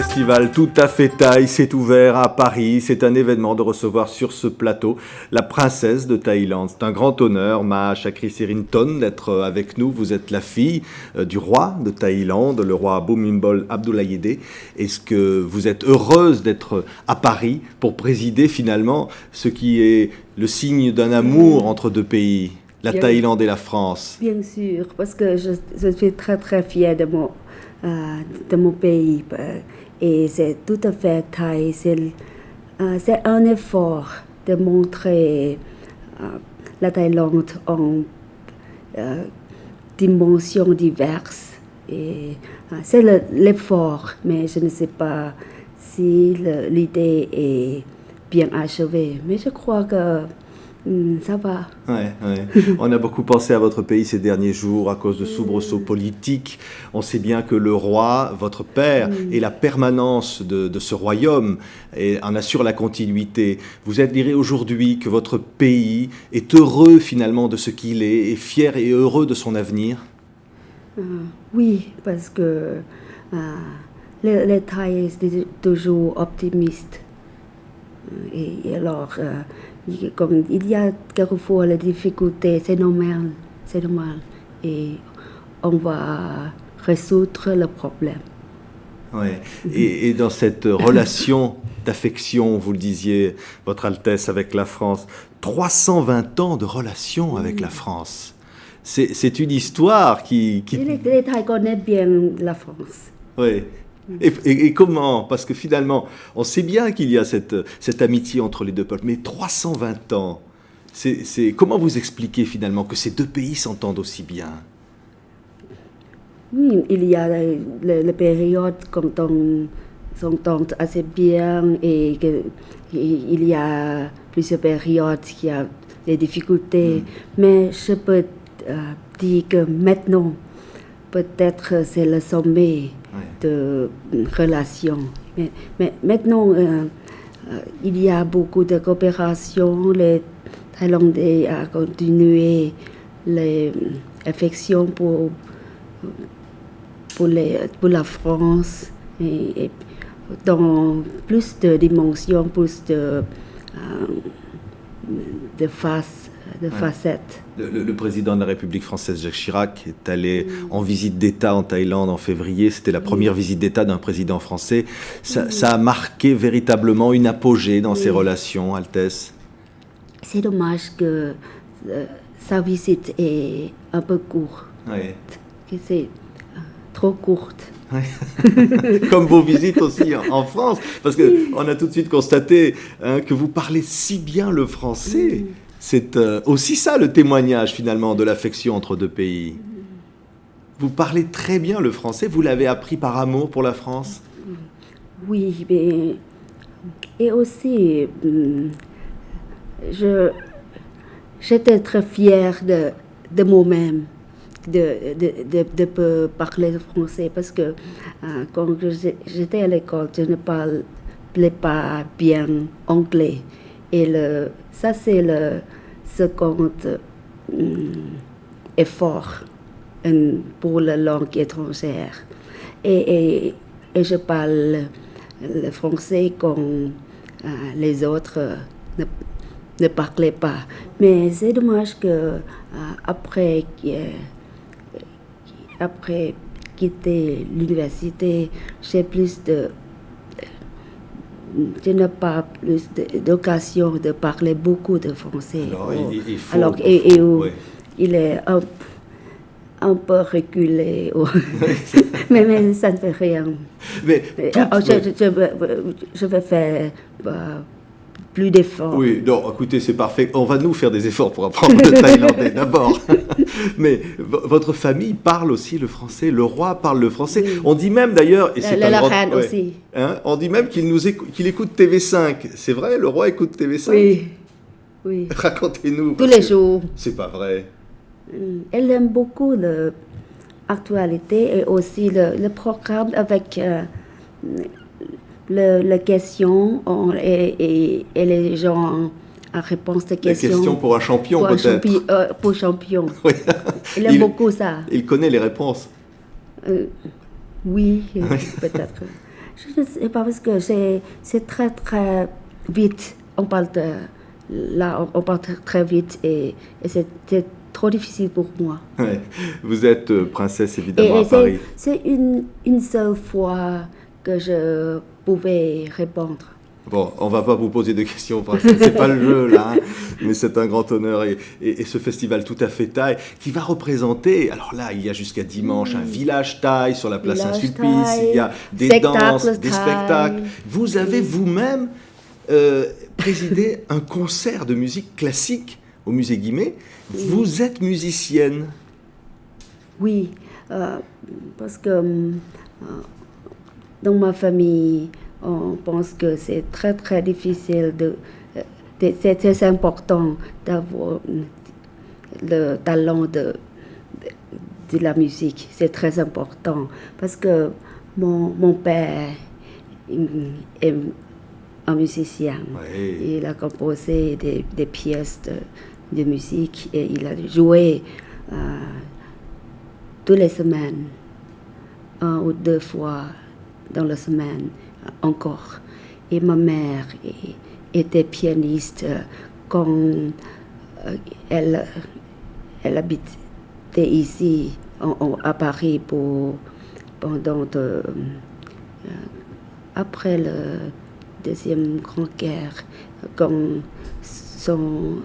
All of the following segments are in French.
festival Tout à fait Thaï s'est ouvert à Paris. C'est un événement de recevoir sur ce plateau la princesse de Thaïlande. C'est un grand honneur, Maha Chakrisirinthon, d'être avec nous. Vous êtes la fille du roi de Thaïlande, le roi Bhumibol Adulyadej. Est-ce que vous êtes heureuse d'être à Paris pour présider finalement ce qui est le signe d'un amour entre deux pays, la Thaïlande et la France? Bien sûr, parce que je suis très très fière de mon pays. Et c'est tout à fait thaï. C'est un effort de montrer la Thaïlande en dimensions diverses. Et c'est l'effort, mais je ne sais pas si l'idée est bien achevée. Mais je crois que ça va. Ouais. On a beaucoup pensé à votre pays ces derniers jours à cause de soubresauts politiques. On sait bien que le roi, votre père, et la permanence de ce royaume en assure la continuité. Vous direz aujourd'hui que votre pays est heureux finalement de ce qu'il est, et fier et heureux de son avenir? Oui, parce que les Thaïs sont toujours optimistes. Et alors, comme il y a quelquefois les difficultés, c'est normal. Et on va résoudre le problème. Ouais. Et dans cette relation d'affection, vous le disiez, Votre Altesse, avec la France, 320 ans de relation avec la France. C'est une histoire qui... Les Thaïs connaissent bien la France. Oui. Et comment? Parce que finalement, on sait bien qu'il y a cette amitié entre les deux peuples, mais 320 ans, comment vous expliquez finalement que ces deux pays s'entendent aussi bien? Oui, il y a les périodes quand on s'entend assez bien et il y a plusieurs périodes qui a des difficultés. Mais je peux dire que maintenant, peut-être c'est le sommet de relations. Mais maintenant, il y a beaucoup de coopération. Les Thaïlandais ont continué les affections pour la France et dans plus de dimensions, plus de facettes. Le président de la République française, Jacques Chirac, est allé en visite d'État en Thaïlande en février. C'était la première visite d'État d'un président français. Ça a marqué véritablement une apogée dans ces relations, Altesse. C'est dommage que sa visite est un peu courte. Oui. Que c'est trop courte. Comme vos visites aussi en France, parce qu'on a tout de suite constaté que vous parlez si bien le français. C'est aussi ça le témoignage finalement de l'affection entre deux pays. Vous parlez très bien le français, vous l'avez appris par amour pour la France? Oui, mais et aussi j'étais très fière de moi-même. De parler français parce que quand j'étais à l'école, je ne parlais pas bien anglais. Et ça, c'est le second effort pour la langue étrangère. Et je parle le français comme les autres ne parlaient pas. Mais c'est dommage que après quitter l'université, je n'ai pas plus d'occasion de parler beaucoup de français. Alors, il est un peu reculé. mais ça ne fait rien. Je vais faire plus d'efforts. Oui, non, écoutez, c'est parfait. On va nous faire des efforts pour apprendre le thaïlandais d'abord. Mais votre famille parle aussi le français. Le roi parle le français. Oui. On dit même d'ailleurs, et c'est la reine aussi. On dit même qu'il écoute TV5. C'est vrai, le roi écoute TV5. Oui. Racontez-nous. Tous les jours. C'est pas vrai. Elle aime beaucoup l'actualité et aussi le programme avec les questions et les gens en réponse de questions. Les questions pour un champion, peut-être. Pour champion. Oui. Il aime beaucoup ça. Il connaît les réponses. Oui, peut-être. Je ne sais pas parce que c'est très très vite. On parle là, on parle très vite et c'est trop difficile pour moi. Ouais. Vous êtes princesse évidemment à Paris. C'est une seule fois que je pouvais répondre. Bon, on va pas vous poser de questions, princesse, c'est pas le jeu là, hein, mais c'est un grand honneur et ce festival tout à fait thaï qui va représenter, alors là il y a jusqu'à dimanche un village thaï sur la place Saint-Sulpice, il y a des danses, des spectacles. Vous avez vous-même présidé un concert de musique classique au musée Guimet. Vous êtes musicienne. Oui, parce que dans ma famille, on pense que c'est très très difficile c'est très important d'avoir le talent de la musique. C'est très important parce que mon père est un musicien. Ouais. Il a composé des pièces de musique et il a joué toutes les semaines, 1 ou 2 fois dans la semaine encore. Et ma mère était pianiste quand elle habitait ici à Paris pendant après la deuxième grande guerre, quand son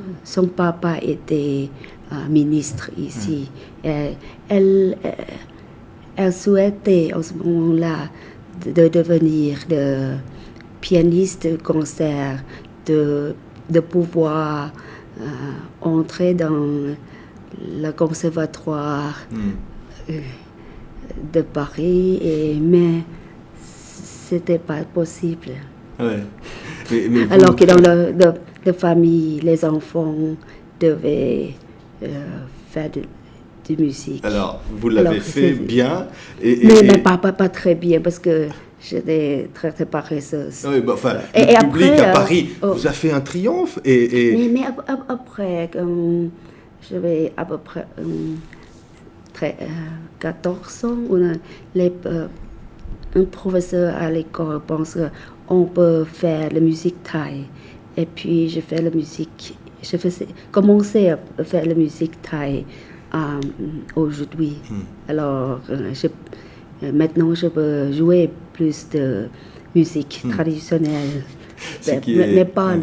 papa était ministre ici. Elle souhaitait en ce moment-là de devenir pianiste de concert, de pouvoir entrer dans le conservatoire de Paris, mais c'était pas possible. Ouais. Mais alors que dans la famille, les enfants devaient faire de musique. Alors, vous l'avez fait bien. Mais pas très bien, parce que j'étais très, très paresseuse. Oui, bah, enfin, le public après, à Paris vous a fait un triomphe. Mais après, j'avais à peu près 14 ans, un professeur à l'école pense qu'on peut faire la musique thaï. Et puis, je fais la musique, commençais à faire la musique thaï aujourd'hui. Alors, maintenant, je peux jouer plus de musique traditionnelle, mais pas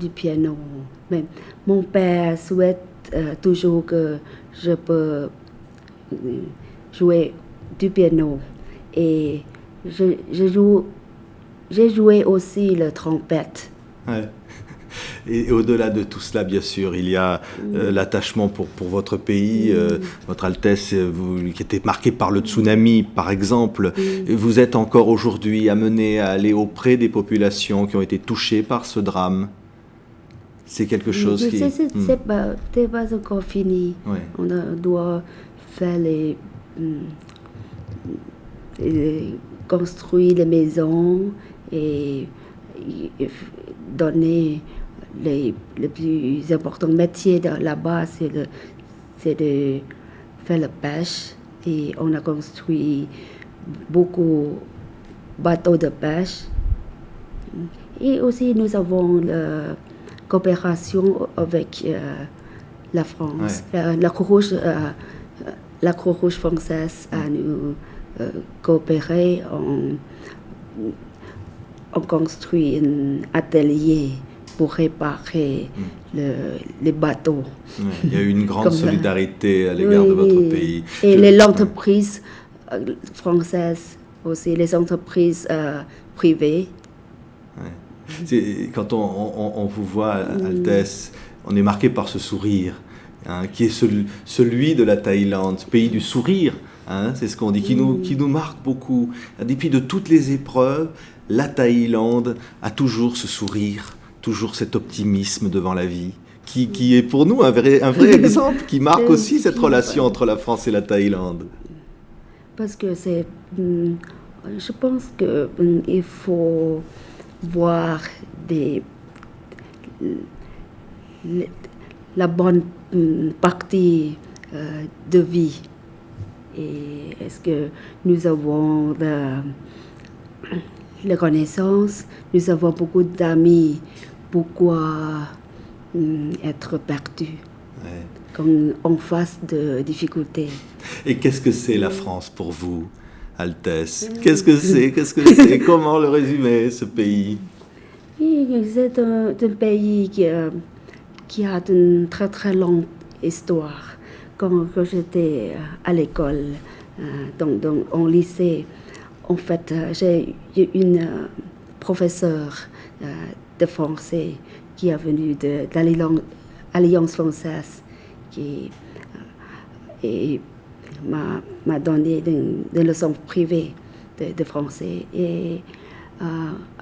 du piano. Mais mon père souhaite toujours que je peux jouer du piano. Et j'ai joué aussi la trompette. Ouais. Et au-delà de tout cela, bien sûr, il y a l'attachement pour votre pays, votre Altesse, qui était marquée par le tsunami, par exemple. Vous êtes encore aujourd'hui amené à aller auprès des populations qui ont été touchées par ce drame. C'est quelque chose qui... C'est pas encore fini. Ouais. On doit faire construire les maisons et donner le plus important métier là-bas, c'est de faire la pêche. Et on a construit beaucoup de bateaux de pêche. Et aussi, nous avons la coopération avec la France. Ouais. La Croix-Rouge française a nous coopéré. On construit un atelier pour réparer les bateaux. Ouais, il y a eu une grande solidarité à l'égard de votre pays. Et l'entreprise française aussi, les entreprises privées. Ouais. Quand on vous voit, Altesse, on est marqué par ce sourire, qui est celui de la Thaïlande, pays du sourire, c'est ce qu'on dit, qui nous marque beaucoup. En dépit de toutes les épreuves, la Thaïlande a toujours ce sourire, toujours cet optimisme devant la vie, qui est pour nous un vrai exemple, qui marque aussi cette relation entre la France et la Thaïlande. Parce que je pense qu'il faut voir la bonne partie de vie Et est-ce que nous avons la connaissance, nous avons beaucoup d'amis, pourquoi être perdu quand on face de difficultés. Et qu'est-ce que c'est la France pour vous, Altesse? Qu'est-ce que c'est? Comment le résumer, ce pays? C'est un pays qui a une très très longue histoire. Quand j'étais à l'école, en lycée, en fait, j'ai eu une professeure de français qui est venue de l'Alliance française et m'a donné des leçons privées de français. Et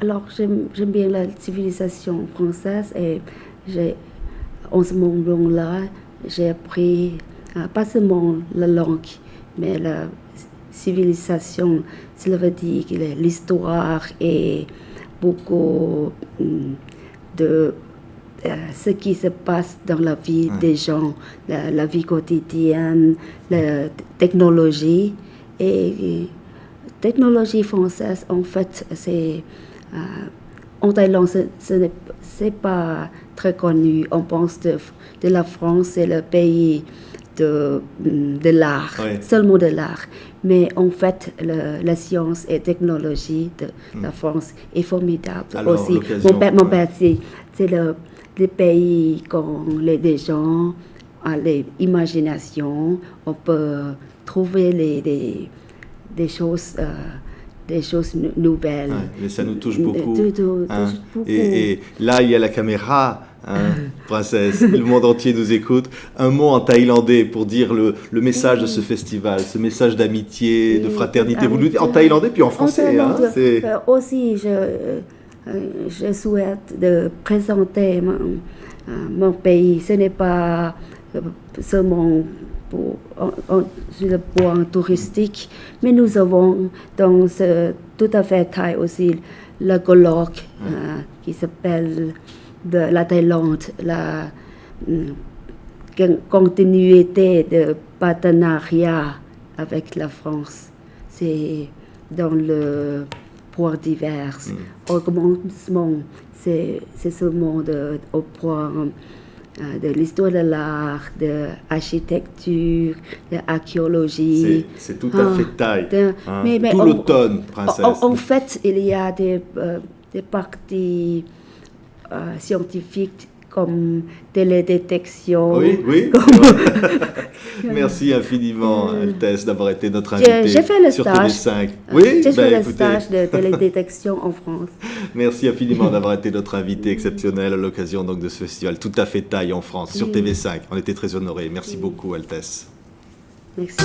alors, j'aime bien la civilisation française et en ce moment-là, j'ai appris pas seulement la langue, mais la civilisation. Cela veut dire que l'histoire et beaucoup de ce qui se passe dans la vie des gens, la vie quotidienne, la technologie. Et technologie française, en fait, en Thaïlande, c'est pas très connu. On pense de la France, c'est le pays de l'art, seulement de l'art. Mais en fait, la science et technologie de la France est formidable. Alors, aussi. Mon père, c'est le pays quand les gens ont l'imagination, on peut trouver des choses nouvelles. Mais ça nous touche beaucoup. Et là, il y a la caméra, princesse. Le monde entier nous écoute. Un mot en thaïlandais pour dire le message de ce festival, ce message d'amitié, de fraternité. Vous le dites en thaïlandais puis en français. Aussi, je souhaite de présenter mon pays. Ce n'est pas seulement sur le point touristique, mais nous avons dans ce tout à fait Thaï aussi le colloque qui s'appelle de la Thaïlande, la continuité de partenariat avec la France. C'est dans le point divers. Au commencement, c'est seulement au point de l'histoire de l'art, de l'architecture, de l'archéologie. C'est tout à fait Thaï. Mais tout l'automne, princesse. En fait, il y a des parties scientifiques comme télédétection. Oui. Merci infiniment, Altesse, d'avoir été notre invitée sur TV5. J'ai fait le stage de télédétection en France. Merci infiniment d'avoir été notre invitée exceptionnelle à l'occasion donc de ce festival tout à fait Thaï en France, sur TV5. On était très honorés. Merci beaucoup, Altesse. Merci.